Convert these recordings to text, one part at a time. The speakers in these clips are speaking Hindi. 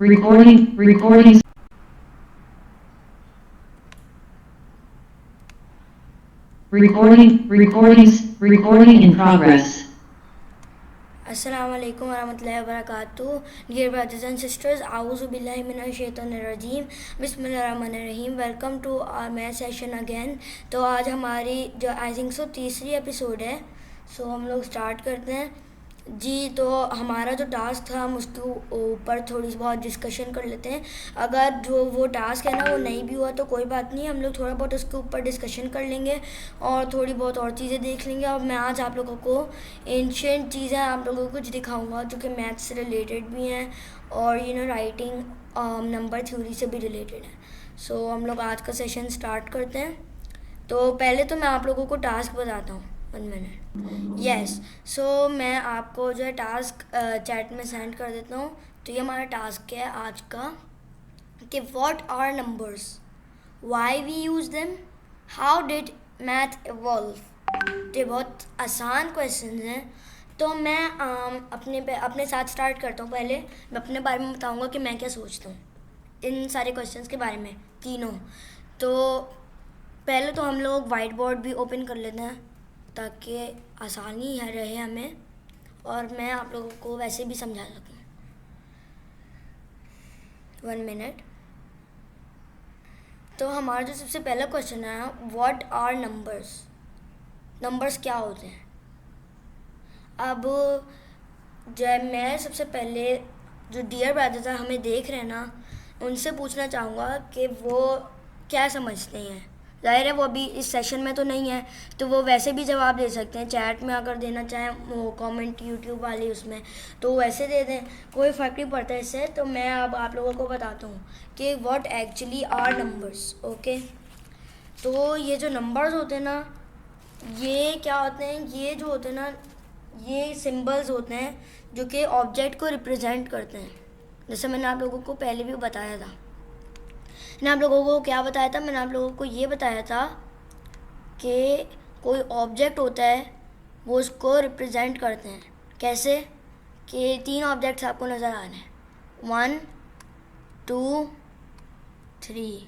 Recording. Recording in progress. Assalamu alaikum warahmatullahi wabarakatuh. Dear brothers and sisters, A'udhu billahi minash shaitanir rajim. Bismillahirrahmanirrahim. Welcome to our math session again. तो आज हमारी जो आई थिंक सो तीसरी एपिसोड है, सो हम लोग स्टार्ट करते हैं जी। तो हमारा जो टास्क था हम उसके ऊपर थोड़ी बहुत डिस्कशन कर लेते हैं। अगर जो वो टास्क है ना वो नहीं भी हुआ तो कोई बात नहीं, हम लोग थोड़ा बहुत उसके ऊपर डिस्कशन कर लेंगे और थोड़ी बहुत और चीज़ें देख लेंगे। और मैं आज आप लोगों को एंशियंट चीज़ें आप लोगों को कुछ दिखाऊंगा जो कि मैथ से रिलेटेड भी हैं और राइटिंग नंबर थ्योरी से भी रिलेटेड है। सो हम लोग आज का सेशन स्टार्ट करते हैं। तो पहले तो मैं आप लोगों को टास्क बताता हूँ। 1 मिनट। यस, सो मैं आपको जो है टास्क चैट में सेंड कर देता हूँ। तो ये हमारा टास्क है आज का कि what are numbers, why we use them, how did math evolve. ये बहुत आसान क्वेश्चन हैं। तो मैं अपने साथ स्टार्ट करता हूँ। पहले मैं अपने बारे में बताऊँगा कि मैं क्या सोचता हूँ इन सारे क्वेश्चंस के बारे में तीनों। तो पहले तो हम लोग वाइट बोर्ड भी ओपन कर लेते हैं ताकि आसानी है रहे हमें और मैं आप लोगों को वैसे भी समझा सकूँ। 1 मिनट। तो हमारा जो सबसे पहला क्वेश्चन है, व्हाट आर नंबर्स, नंबर्स क्या होते हैं। अब जब मैं सबसे पहले जो डियर ब्रदर्स हमें देख रहे हैं ना, उनसे पूछना चाहूँगा कि वो क्या समझते हैं। ज़ाहिर है वो अभी इस सेशन में तो नहीं है, तो वो वैसे भी जवाब दे सकते हैं चैट में, अगर देना चाहें वो कमेंट यूट्यूब वाले उसमें तो वैसे दे दें, कोई फ़र्क नहीं पड़ता इससे। तो मैं अब आप लोगों को बताता हूँ कि what actually are numbers. Okay, तो ये जो नंबर्स होते हैं ना, ये क्या होते हैं, ये जो होते हैं ना, ये सिंबल्स होते हैं जो कि ऑब्जेक्ट को रिप्रेजेंट करते हैं। जैसे मैंने आप लोगों को पहले भी बताया था। मैंने आप लोगों को क्या बताया था, मैंने आप लोगों को ये बताया था कि कोई ऑब्जेक्ट होता है वो उसको रिप्रेजेंट करते हैं। कैसे कि 3 ऑब्जेक्ट्स आपको नज़र आ रहे हैं, 1 2 3।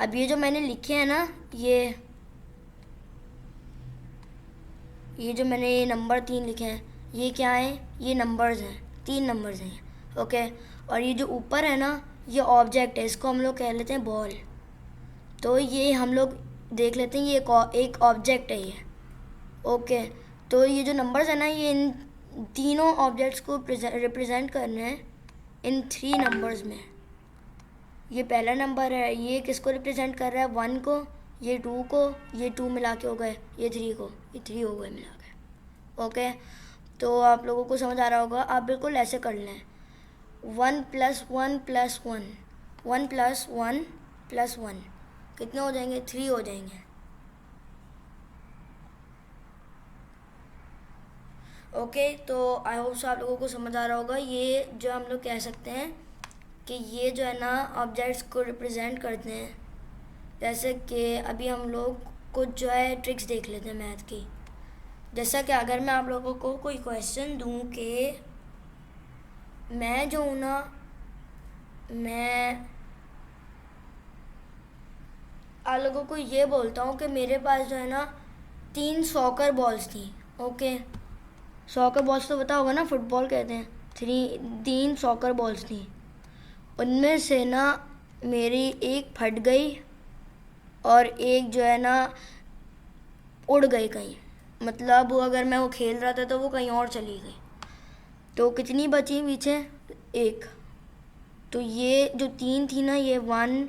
अब ये जो मैंने लिखे हैं ना, ये जो मैंने ये नंबर 3 लिखे हैं, ये क्या है, ये नंबर्स हैं, 3 नंबर्स हैं। ओके, और ये जो ऊपर है ना, ये ऑब्जेक्ट है, इसको हम लोग कह लेते हैं बॉल। तो ये हम लोग देख लेते हैं, ये एक ऑब्जेक्ट है ये। ओके, तो ये जो नंबर्स है ना, ये इन तीनों ऑब्जेक्ट्स को रिप्रेजेंट करने हैं इन 3 नंबर्स में। ये पहला नंबर है, ये किसको रिप्रेजेंट कर रहा है, 1 को, ये 2 को, ये 2 मिला के हो गए, ये 3 को, ये 3 हो गए मिला के। ओके, तो आप लोगों को समझ आ रहा होगा। आप बिल्कुल ऐसे कर लें, 1 + 1 + 1, 1 + 1 + 1 कितने हो जाएंगे, 3 हो जाएंगे। ओके, तो आई होप सो आप लोगों को समझ आ रहा होगा। ये जो हम लोग कह सकते हैं कि ये जो है ना ऑब्जेक्ट्स को रिप्रेजेंट करते हैं। जैसे कि अभी हम लोग कुछ जो है ट्रिक्स देख लेते हैं मैथ की। जैसा कि अगर मैं आप लोगों को कोई क्वेश्चन दूं कि मैं जो हूँ ना, मैं आप लोगों को ये बोलता हूँ कि मेरे पास जो है ना 3 सॉकर बॉल्स थी। ओके, सॉकर बॉल्स तो पता होगा ना, फुटबॉल कहते हैं। 3 सॉकर बॉल्स थी, उनमें से ना मेरी एक फट गई और एक जो है ना उड़ गई कहीं। मतलब अगर मैं वो खेल रहा था तो वो कहीं और चली गई। तो कितनी बची पीछे, एक। तो ये जो 3 थी ना, ये 1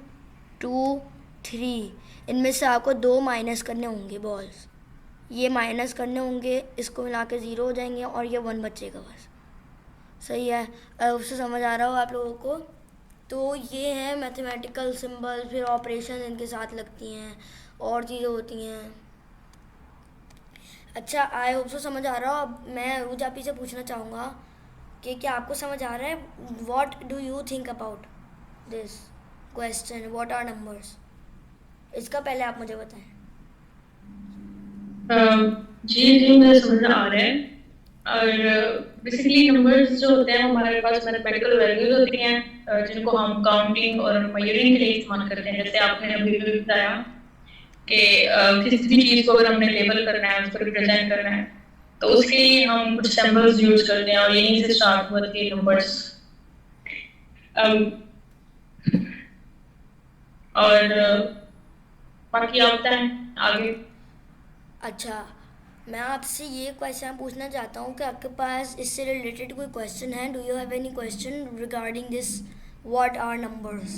2 3, इनमें से आपको 2 माइनस करने होंगे बॉल्स। ये माइनस करने होंगे, इसको मिला के 0 हो जाएंगे और ये 1 बचेगा बस। सही है, उससे समझ आ रहा हो आप लोगों को। तो ये है मैथमेटिकल सिंबल, फिर ऑपरेशन इनके साथ लगती हैं और चीज़ें होती हैं। अच्छा, आई होप सो समझ आ रहा हो। अब मैं रूजापी से पूछना चाहूँगा कि क्या आपको समझ आ रहा है, what do you think about this question, what are numbers. इसका पहले आप मुझे बताएं। जी जी, मुझे समझ आ रहा है। और बेसिकली नंबर्स जो होते हैं वो हमारे पास मैथमेटिकल वैल्यूज होती हैं जिनको हम काउंटिंग और मेजरिंग के लिए इस्तेमाल करते हैं। जैसे आपने अभी भी बताया कि किसी भी चीज़ को अगर हमने लेबल करना है, उसको रिप्रेजेंट करना है, तो उसके लिए हम कुछ सिंबल्स यूज करते हैं और यहीं से स्टार्ट हुआ थे नंबर्स। और बाकी आप बताएं आगे। अच्छा, मैं आपसे ये क्वेश्चन पूछना चाहता हूँ कि आपके पास इससे रिलेटेड कोई क्वेश्चन है? Do you have any question regarding this? What are numbers?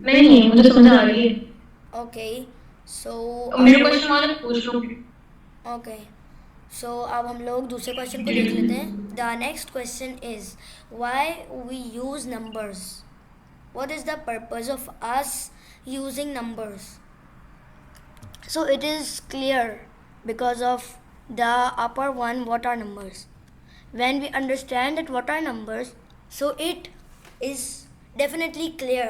नहीं, मुझे समझ आ रही है। ओके, सो मेरे क्वेश्चन और पूछ लो। ओके, सो अब हम लोग दूसरे क्वेश्चन को देख लेते हैं। The next question is why we use numbers? What is the purpose of us using numbers? So it is clear because of the upper one what are numbers. When we understand that what are numbers, so it is definitely clear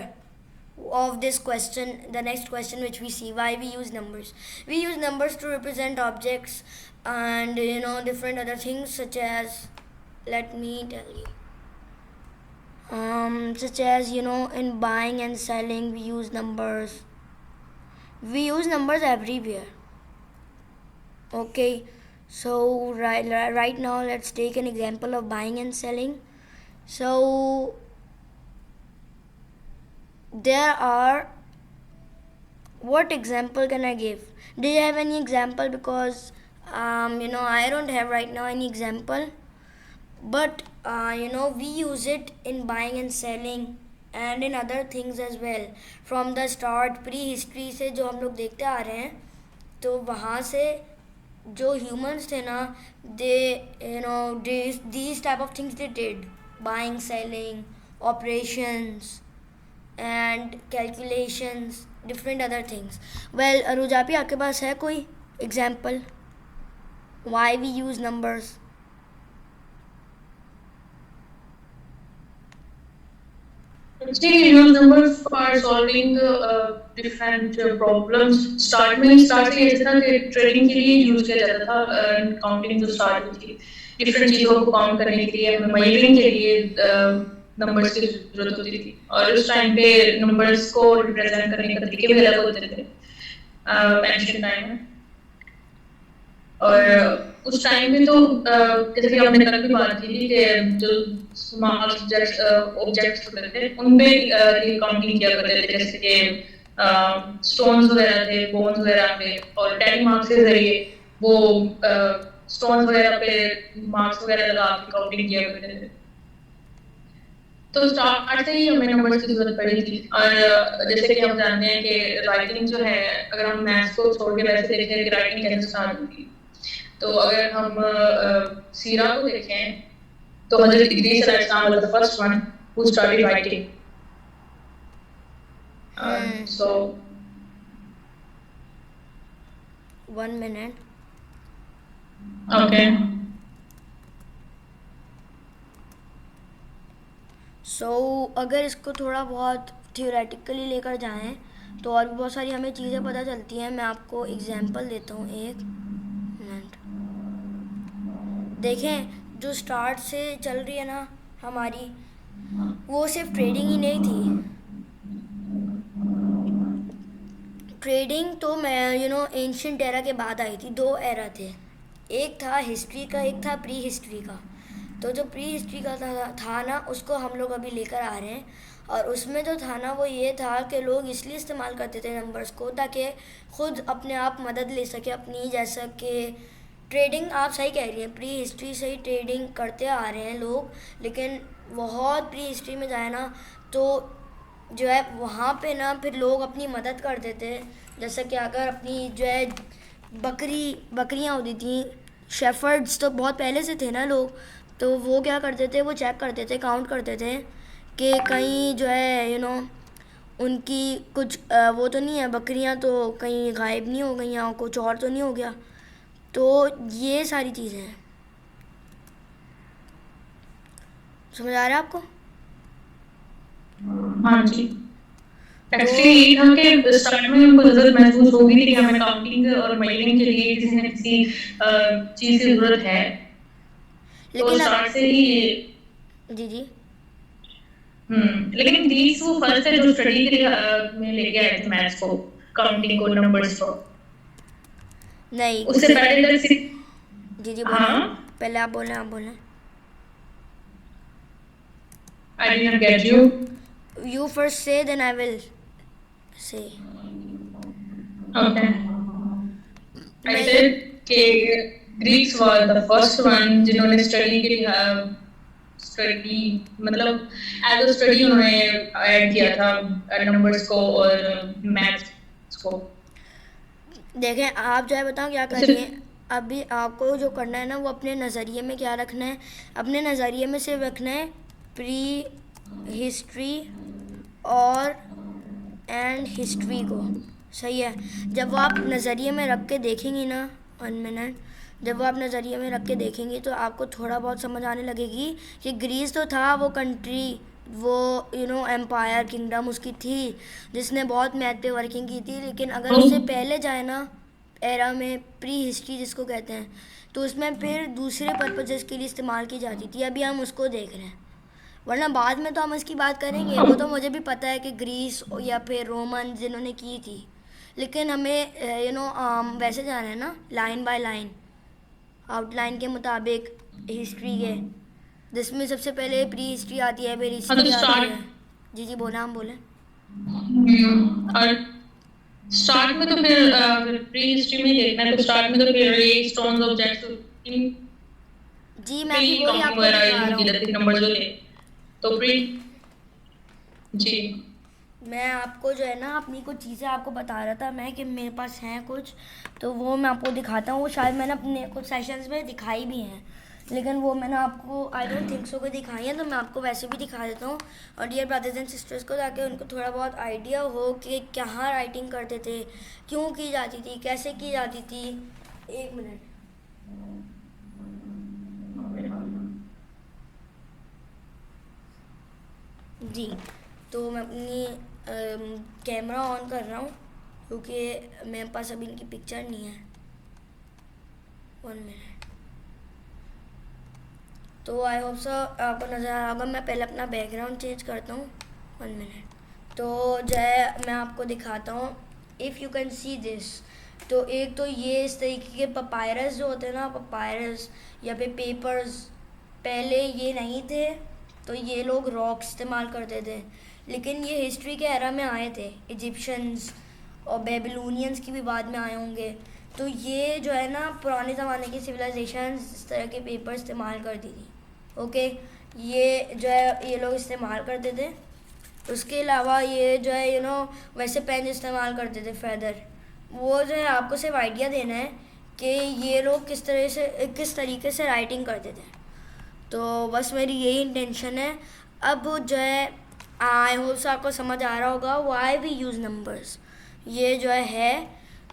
of this question, the next question which we see, why we use numbers. We use numbers to represent objects and different other things, such as, let me tell you, such as in buying and selling we use numbers. We use numbers everywhere. Okay, so right now let's take an example of buying and selling. So there are, what example can I give? Do you have any example? Because I don't have right now any example, but we use it in buying and selling and in other things as well. From the start pre-history से जो हम लोग देखते आ रहे हैं, तो वहाँ से जो humans थे ना, these type of things they did: buying, selling, operations and calculations, different other things. Well, Arujapi, आपके पास है कोई example why we use numbers? Actually, we use numbers for solving different problems. Start से इस तरह के ट्रेडिंग के लिए यूज किया जाता था। काउंटिंग जो स्टार्ट हुई थी, डिफरेंट चीज़ों को काउंट करने के लिए, हमें मेजरिंग के लिए नंबर्स की जरूरत होती थी। और उस टाइम पे नंबर्स को रिप्रेजेंट करने के तरीके भी अलग होते थे एंशिएंट टाइम में। और उस टाइम में तो जैसे कि आपने कल भी बात की थी कि जो स्मॉल ऑब्जेक्ट्स होते थे उनपे काउंटिंग किया करते थे, जैसे कि स्टोन्स वगैरह थे, बोन्स वगैरह पे, और टैली मार्क्स के जरिए वो स्टोन्स वगैरह पे मार्क्स वगैरह लगा के काउंटिंग किया करते थे। तो स्टार्ट से ही हमें नंबर्स की जरूरत पड़ी थी। और जैसे कि हम जानते हैं कि राइटिंग जो है, अगर हम मैथ्स को छोड़ के वैसे देखें कि राइटिंग कैसे स्टार्ट हुई, तो अगर हम सीरा को देखें तो हजरत इदरीस अलैहिस्सलाम was the first one who started writing. So 1 minute. okay. So अगर इसको थोड़ा बहुत थियोरेटिकली लेकर जाएं तो और भी बहुत सारी हमें चीज़ें पता चलती हैं। मैं आपको एग्जांपल देता हूँ, 1 मिनट। देखें, जो स्टार्ट से चल रही है ना हमारी, वो सिर्फ ट्रेडिंग ही नहीं थी। ट्रेडिंग तो मैं एंशिएंट एरा के बाद आई थी। 2 एरा थे, एक था हिस्ट्री का, एक था प्री हिस्ट्री का। तो जो प्री हिस्ट्री का था ना, उसको हम लोग अभी लेकर आ रहे हैं। और उसमें जो था ना, वो ये था कि लोग इसलिए इस्तेमाल करते थे नंबर्स को ताकि खुद अपने आप मदद ले सके अपनी। जैसा कि ट्रेडिंग, आप सही कह रही हैं, प्री हिस्ट्री से ही ट्रेडिंग करते आ रहे हैं लोग, लेकिन बहुत प्री हिस्ट्री में जाए ना तो जो है वहाँ पे ना फिर लोग अपनी मदद करते थे। जैसे कि अगर अपनी जो है बकरियाँ होती थी, शेफर्ड्स तो बहुत पहले से थे ना लोग, तो वो क्या करते थे, वो चेक करते थे, काउंट करते थे कि कहीं जो है उनकी कुछ वो तो नहीं है, बकरियाँ तो कहीं गायब नहीं हो गई या कुछ और तो नहीं हो गया। तो ये सारी चीज़ें हैं। समझ आ रहा है आपको? हाँ जी। एक्चुअली यही था कि स्टार्ट में हमको जरूरत महसूस हो रही थी कि हमें काउंटिंग और मेजरिंग के लिए किसी न किसी चीज की जरूरत है, तो लेकिन स्टार्ट से ही जी जी लेकिन दीज वो फर्स्ट है जो स्टडी के लिए में लेके आए थे मैथ्स को, काउंटिंग को, नंबर्स को। नहीं, उससे पहले तक जी जी बोलें, हाँ, पहले आप बोलें, आप बोलें। I did not get you. You first say, then I will say. Okay, I मैं सेड कि Greeks were the first one जिन्होंने स्टडी के लिए स्टडी मतलब एज अ स्टडी उन्होंने ऐड किया था नंबर्स को और मैथ्स को। देखें, आप जो है बताओ क्या करिए। अभी आपको जो करना है ना, वो अपने नज़रिए में क्या रखना है, अपने नज़रिए में सिर्फ रखना है प्री हिस्ट्री और एंड हिस्ट्री को। सही है। जब वो आप नज़रिए में रख के देखेंगी ना, 1 मिनट, जब वो आप नज़रिए में रख के देखेंगी तो आपको थोड़ा बहुत समझ आने लगेगी कि ग्रीस तो था वो कंट्री, वो एम्पायर किंगडम उसकी थी जिसने बहुत मैथ पे वर्किंग की थी। लेकिन अगर उससे पहले जाए ना, एरा में प्री हिस्ट्री जिसको कहते हैं, तो उसमें फिर दूसरे पर्पजेस के लिए इस्तेमाल की जाती थी। अभी हम उसको देख रहे हैं, वरना बाद में तो हम इसकी बात करेंगे। वो तो मुझे भी पता है कि ग्रीस या फिर रोमन जिन्होंने की थी, लेकिन हमें वैसे जाना है ना, लाइन बाय लाइन, आउटलाइन के मुताबिक हिस्ट्री के, जिसमें सबसे पहले प्री हिस्ट्री आती है, फिर हिस्ट्री आती है। जी जी बोला, हम बोले। और स्टार्ट में तो फिर प्री हिस्ट्री में देखना है, तो स्टार्ट में तो फिर ये स्टोन्स ऑब्जेक्ट्स जी मैं अभी वही आपको दिखा रहा हूँ। नंबर जो थे तो प्री जी मैं आपको जो है ना अपनी कुछ चीज़ें आपको बता रहा था मैं कि मेरे पास हैं कुछ, तो वो मैं आपको दिखाता हूँ। वो शायद मैंने अपने कुछ सेशंस में दिखाई भी हैं, लेकिन वो मैंने आपको आई डोंट थिंक सो कि दिखाई है, तो मैं आपको वैसे भी दिखा देता हूँ। और डियर ब्रदर्स एंड सिस्टर्स को, ताकि उनको थोड़ा बहुत आइडिया हो कि कहाँ राइटिंग करते थे, क्यों की जाती थी, कैसे की जाती थी। 1 मिनट। जी, तो मैं अपनी कैमरा ऑन कर रहा हूँ क्योंकि मेरे पास अभी इनकी पिक्चर नहीं है। 1 मिनट। तो आई होप सो आपको नज़र आ रहा होगा। मैं पहले अपना बैकग्राउंड चेंज करता हूँ। 1 मिनट। तो जो है मैं आपको दिखाता हूँ, if you can see this. तो एक तो ये इस तरीके के पपायरस जो होते हैं ना, पपायरस या फिर पेपर्स, पहले ये नहीं थे, तो ये लोग रॉक इस्तेमाल करते थे। लेकिन ये हिस्ट्री के एरा में आए थे, इजिप्शियंस और बेबीलोनियंस की भी बाद में आए होंगे। तो ये जो है ना पुराने ज़माने की सिविलाइजेशन इस तरह के पेपर इस्तेमाल करती थी। ओके, ये जो है ये लोग इस्तेमाल करते थे। उसके अलावा ये जो है वैसे पेन इस्तेमाल करते थे, फेदर। वो जो है आपको सिर्फ आइडिया देना है कि ये लोग किस तरीके से राइटिंग करते थे। तो बस मेरी यही इंटेंशन है। अब जो है आई होप से आपको समझ आ रहा होगा वाई वी यूज़ नंबर्स। ये जो है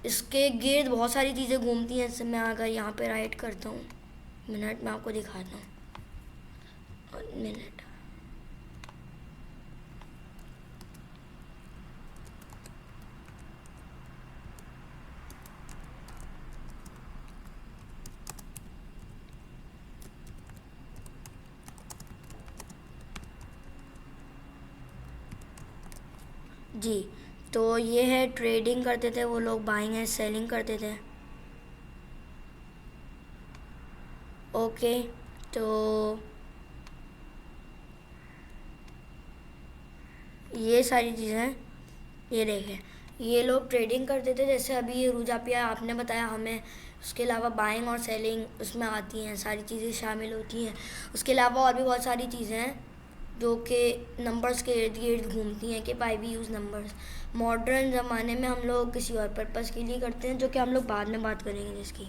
इसके गिर्द बहुत सारी चीज़ें घूमती हैं। जैसे मैं अगर यहाँ पे राइट करता हूँ, मिनट में आपको दिखाता हूँ, मिनट। जी, तो ये है ट्रेडिंग करते थे वो लोग, बाइंग एंड सेलिंग करते थे। ओके, तो ये सारी चीज़ें, ये देखें, ये लोग ट्रेडिंग करते थे। जैसे अभी ये रूजापिया आपने बताया हमें, उसके अलावा बाइंग और सेलिंग उसमें आती हैं, सारी चीज़ें शामिल होती हैं। उसके अलावा और भी बहुत सारी चीज़ें हैं जो कि नंबर्स के इर्द गिर्द घूमती हैं कि why we use numbers. Modern ज़माने में हम लोग किसी और पर्पज़ के लिए करते हैं, जो कि हम लोग बाद में बात करेंगे जिसकी।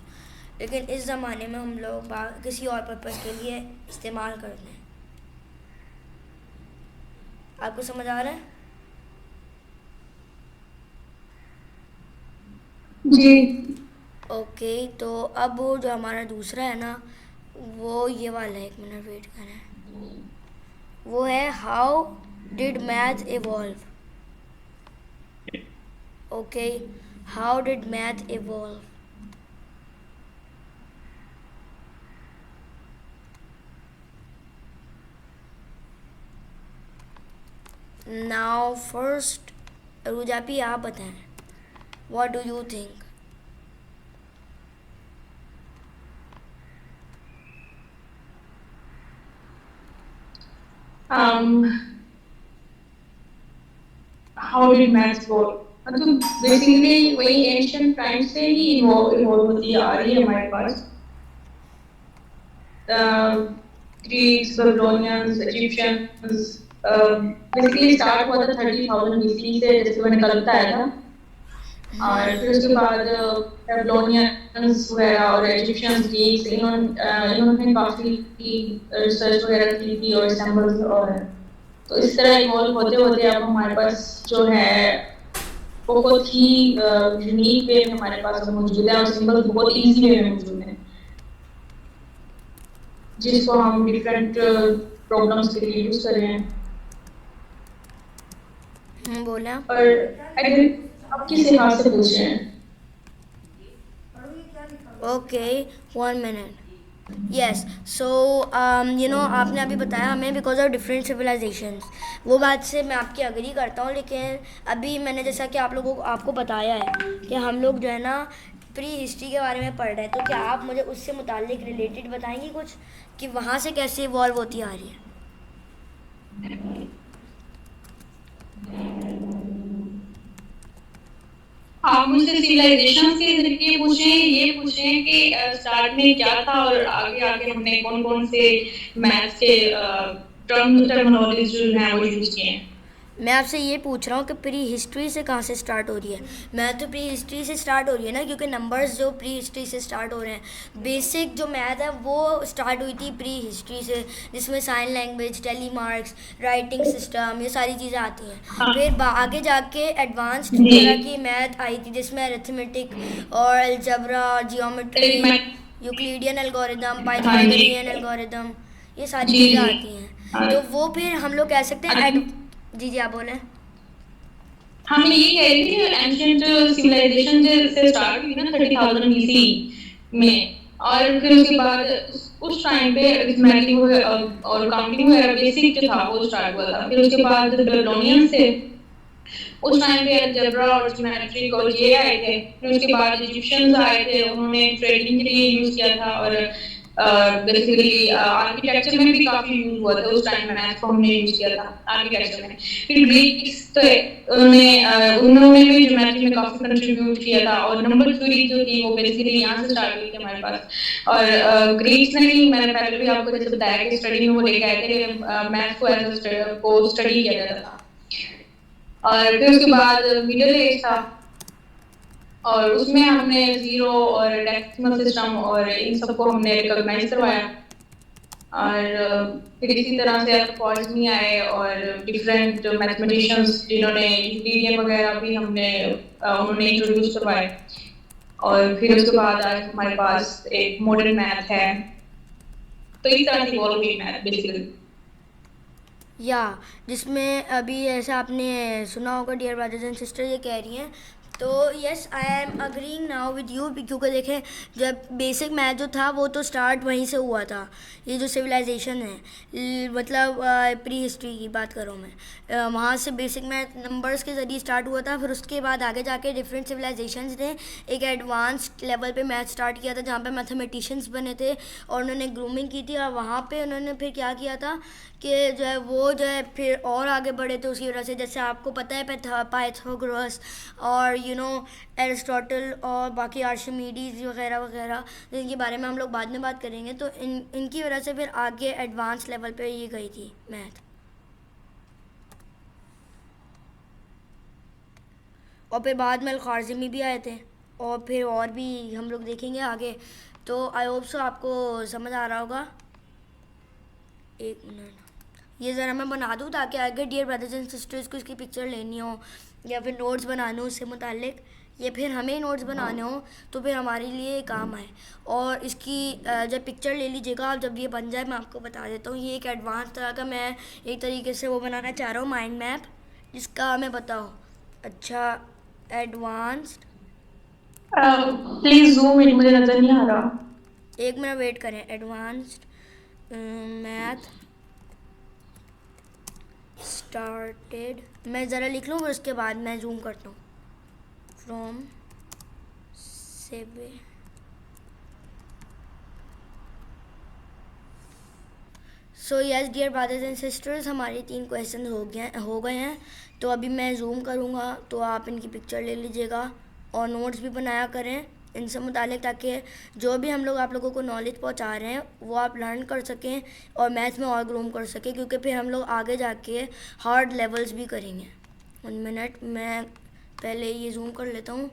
लेकिन इस ज़माने में हम लोग किसी और पर्पज़ के लिए इस्तेमाल करते हैं। आपको समझ आ रहा है? जी ओके, तो अब वो जो हमारा दूसरा है ना, वो ये वाला है। 1 मिनट वेट करें। वो है how did math evolve. Okay, how did math evolve? Now first, रुजापी आप बताएं, what do you think? How did maths evolve? मतलब बेसिकली वही एंशियंट टाइम से ही इवॉल्व होती आ रही है हमारे पास. Greeks, Babylonians, Egyptians, basically start हुआ था 30,000 BC से, जैसे मैंने कल बताया था. और फिर उसके बाद बेबीलोनियंस वगैरह और इजिप्शियंस, ग्रीक्स, इन्होंने काफ़ी रिसर्च वगैरह की थी और सिंबल्स, और तो इस तरह इवॉल्व होते होते अब हमारे पास जो है बहुत ही यूनिक वे में हमारे पास मौजूद है, और सिंबल्स बहुत इजी वे में मौजूद हैं, जिसको हम डिफरेंट प्रॉब्लम्स के लिए यूज कर रहे हैं. बोला. और आप किस हिसाब से पूछ रहे हैं? Okay, 1 minute. Yes, so आपने अभी बताया हमें बिकॉज ऑफ डिफरेंट सिविलाइजेशंस, वो बात से मैं आपकी अग्री करता हूँ, लेकिन अभी मैंने जैसा कि आप लोगों को आपको बताया है कि हम लोग जो है ना प्री हिस्ट्री के बारे में पढ़ रहे हैं, तो क्या आप मुझे उससे मुताल्लिक रिलेटेड बताएंगी कुछ कि वहाँ से कैसे इवॉल्व होती आ रही है? आप मुझसे सिविलाइजेशन के तरीके पूछें, ये पूछें कि स्टार्ट में क्या था और आगे आगे हमने कौन कौन से मैथ्स के टर्मिनोलॉजीज जो हैं वो यूज किए हैं. मैं आपसे ये पूछ रहा हूँ कि प्री हिस्ट्री से कहाँ से स्टार्ट हो रही है? मैथ तो प्री हिस्ट्री से स्टार्ट हो रही है ना, क्योंकि नंबर्स जो प्री हिस्ट्री से स्टार्ट हो रहे हैं. बेसिक जो मैथ है वो स्टार्ट हुई थी प्री हिस्ट्री से, जिसमें sign language, tally marks, writing system, ये सारी चीज़ें आती हैं. फिर आगे जाके एडवांस्ड तरह की मैथ आई थी, जिसमें अरिथमेटिक और algebra, geometry, Euclidean algorithm, Pythagorean algorithm, ये सारी चीज़ें आती हैं. तो वो फिर हम लोग कह सकते हैं जी आप बोले. हम ये कह रहे थे कि एंशिएंट सिविलाइजेशन से स्टार्ट हुई ना 30,000 BC में, और फिर उसके बाद उस टाइम पे अरिथमेटिक और काउंटिंग वगैरह बेसिक जो था वो स्टार्ट हुआ था. फिर उसके बाद बेबीलोनियंस से उस टाइम पे अलजेब्रा और ज्योमेट्रिक और ये आए थे. फिर उसके बाद इजिप्शियंस आए थे, उन्होंने ट्रेडिंग के लिए यूज किया था, और बेसिकली आर्किटेक्चर में भी काफी यूज हुआ था उस टाइम. मैथ को हमने यूज किया था आर्किटेक्चर में. फिर ग्रीक्स तो उन्होंने भी ज्योमेट्री में काफी कंट्रीब्यूट किया था, और नंबर थ्योरी जो थी वो बेसिकली यहाँ से स्टार्ट हुई थी हमारे पास. और ग्रीक्स ने भी, मैंने पहले भी आपको जैसे बताया कि स्टडी में वो लेके आए थे मैथ को एज को स्टडी किया जाता था. और फिर उसके बाद मिडिल एज था, और उसमें हमने जीरो और डेसिमल सिस्टम और इन सबको हमने रिकॉग्नाइज करवाया. और फिर इसी तरह से कॉस्मी आए और डिफरेंट मैथमेटिशियंस जिन्होंने यूक्लिडियन वगैरह भी उन्होंने इंट्रोड्यूस करवाए. और फिर उसके बाद आज हमारे पास एक मॉडर्न मैथ है. तो इस तरह से इवॉल्व हुई मैथ बेसिकली. या जिसमें अभी ऐसा आपने सुना होगा, डियर ब्रदर्स एंड सिस्टर ये कह रही हैं, तो yes I am agreeing now with you, क्योंकि देखें जब बेसिक मैथ जो था वो तो स्टार्ट वहीं से हुआ था. ये जो सिविलाइजेशन है, मतलब प्री हिस्ट्री की बात कर रहा हूँ मैं, वहाँ से बेसिक मैथ नंबर्स के ज़रिए स्टार्ट हुआ था. फिर उसके बाद आगे जाके डिफरेंट सिविलाइजेशंस ने एक एडवांस्ड लेवल पे मैथ स्टार्ट किया था, जहाँ पे मैथमेटिशियंस बने थे और उन्होंने ग्रूमिंग की थी. और वहाँ पे उन्होंने फिर क्या किया था कि जो है वो जो है फिर और आगे बढ़े थे उसकी वजह से. जैसे आपको पता है पाइथागोरस और एरिस्टोटल और बाकी आर्शिमीडीज वगैरह वगैरह, जिनके बारे में हम लोग बाद में बात करेंगे. तो इनकी वजह से फिर आगे एडवांस लेवल पे ये गई थी मैथ. और फिर बाद में अल-ख़वारिज़मी भी आए थे, और फिर और भी हम लोग देखेंगे आगे. तो आई होप सो आपको समझ आ रहा होगा. एक मिनट, ये ज़रा मैं बना दूँ ताकि आगे डियर ब्रदर्स एंड सिस्टर्स को इसकी पिक्चर लेनी हो या फिर नोट्स बनाने हो उससे मुतालिक, या फिर हमें नोट्स बनाने हो, तो फिर हमारे लिए काम आए. और इसकी जब पिक्चर ले लीजिएगा आप, जब ये बन जाए मैं आपको बता देता हूँ. ये एक एडवांस तरह का मैं एक तरीके से वो बनाना चाह रहा हूँ माइंड मैप, जिसका हमें बताओ. अच्छा एडवांस्ड, प्लीज जूम इन, मुझे नजर नहीं आ रहा। 1 मिनट वेट करें, एडवांस्ड मैथ स्टार्टेड, मैं ज़रा लिख लूँ फिर उसके बाद मैं जूम करता हूँ, फ्रॉम सेवे। So yes dear brothers and sisters, हमारे 3 क्वेश्चन हो गए हैं। तो अभी मैं जूम करूँगा तो आप इनकी पिक्चर ले लीजिएगा और नोट्स भी बनाया करें इनसे मुतालिक, ताकि जो भी हम लोग आप लोगों को नॉलेज पहुंचा रहे हैं वो आप लर्न कर सकें और मैथ्स में और ग्रूम कर सकें, क्योंकि फिर हम लोग आगे जाके हार्ड लेवल्स भी करेंगे। 1 मिनट, मैं पहले ये जूम कर लेता हूँ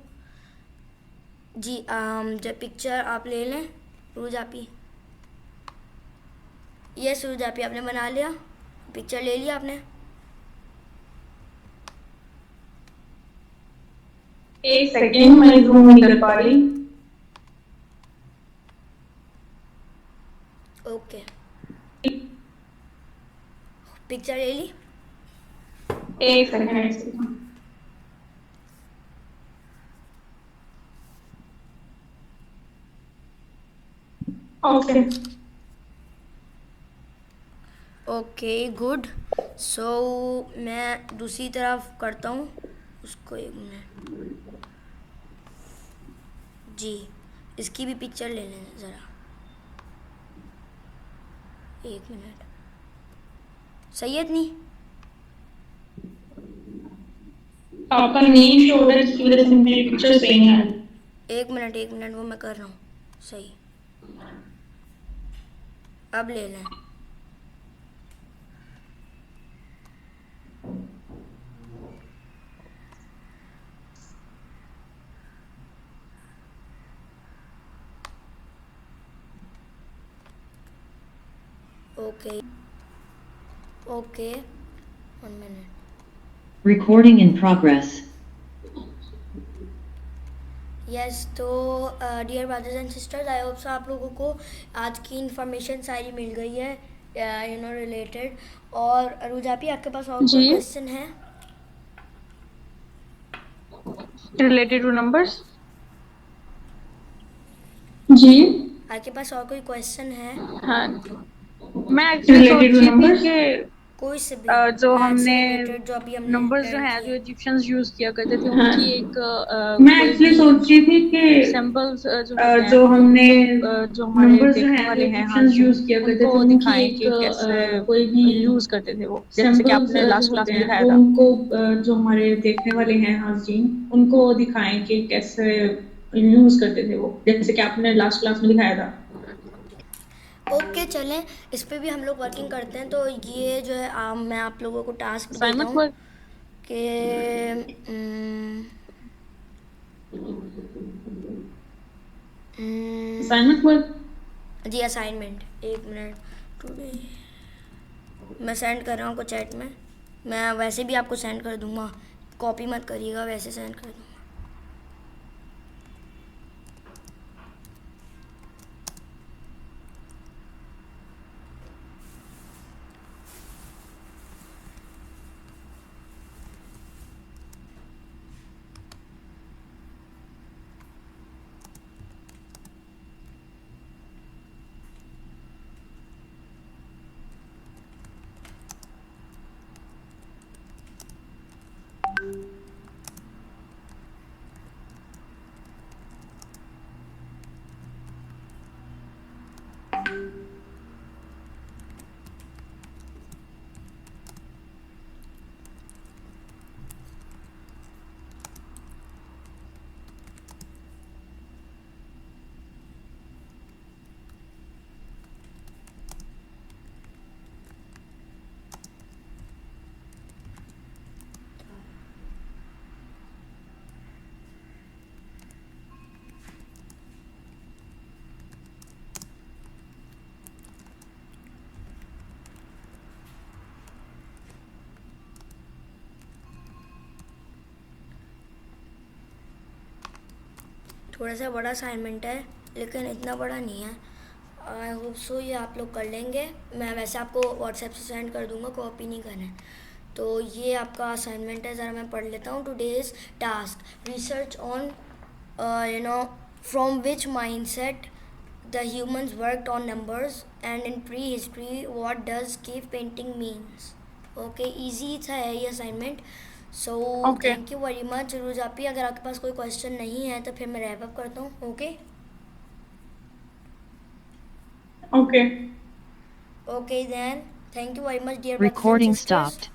जी। जब पिक्चर आप ले लें रोज आप ही, ये सूरज आप ही आपने बना लिया, पिक्चर ले लिया आपने। एक सेकेंड, मैं जूम नहीं कर पा रही। ओके, पिक्चर ले ली। एक second. Okay okay good. So मैं दूसरी तरफ करता हूँ उसको, 1 मिनट जी, इसकी भी पिक्चर ले लें ज़रा, 1 मिनट। सही है इतनी? आपका नहीं शो हो रहा है जिसकी वजह से मेरी पिक्चर सही नहीं आ रही। 1 मिनट वो मैं कर रहा हूँ सही। अब ले लें। Okay okay, 1 minute. Recording in progress. Yes तो dear brothers and sisters, I hope so आप लोगों को आज की इंफॉर्मेशन सारी मिल गई है रिलेटेड। और अरुजापी आपके पास और कोई क्वेश्चन है रिलेटेड टू नंबर्स? जी, आपके पास और कोई क्वेश्चन है? हाँ, मैं एक्चुअली सोच रही थी कि कोई से भी जो math से हमने related जो अभी हमने नंबर्स जो learn हैं किए। जो इजिप्शियंस यूज किया करते थे, हाँ। उनकी एक मैं एक्चुअली सोच रही थी कि सैंपल्स जो हमने जो हमारे नंबर्स जो देखने हैं वाले जो हैं इजिप्शियंस यूज किया करते थे उनको उनकी दिखाएं कि एक कैसे कोई भी यूज करते थे वो, जैसे कि आपने लास्ट क्लास में दिखाया वो था। उनको जो हमारे देखने वाले हैं हाज़रीन उनको दिखाएं कि कैसे यूज करते थे वो, जैसे कि आपने लास्ट क्लास में दिखाया था। ओके चलें, इस पे भी हम लोग वर्किंग करते हैं। तो ये जो है मैं आप लोगों को टास्क देता असाइनमेंट हूँ वर्क कि असाइनमेंट वर्क जी असाइनमेंट, 1 मिनट टुडे मैं सेंड कर रहा हूँ आपको चैट में। मैं वैसे भी आपको सेंड कर दूँगा, कॉपी मत करिएगा, वैसे सेंड कर दूँगा। थोड़ा सा बड़ा असाइनमेंट है लेकिन इतना बड़ा नहीं है। आई होप सो ये आप लोग कर लेंगे। मैं वैसे आपको व्हाट्सएप से सेंड कर दूंगा, कॉपी नहीं करना है। तो ये आपका असाइनमेंट है, ज़रा मैं पढ़ लेता हूँ. Today's task, research on from which mindset the humans worked on numbers, and in prehistory what does cave painting means. Okay, easy था है ये assignment. So Okay. thank you very much रुजापी. अगर आपके पास कोई क्वेश्चन नहीं है तो फिर मैं रैप अप करता हूँ. Okay Okay. Okay then, thank you very much dear Recording stopped.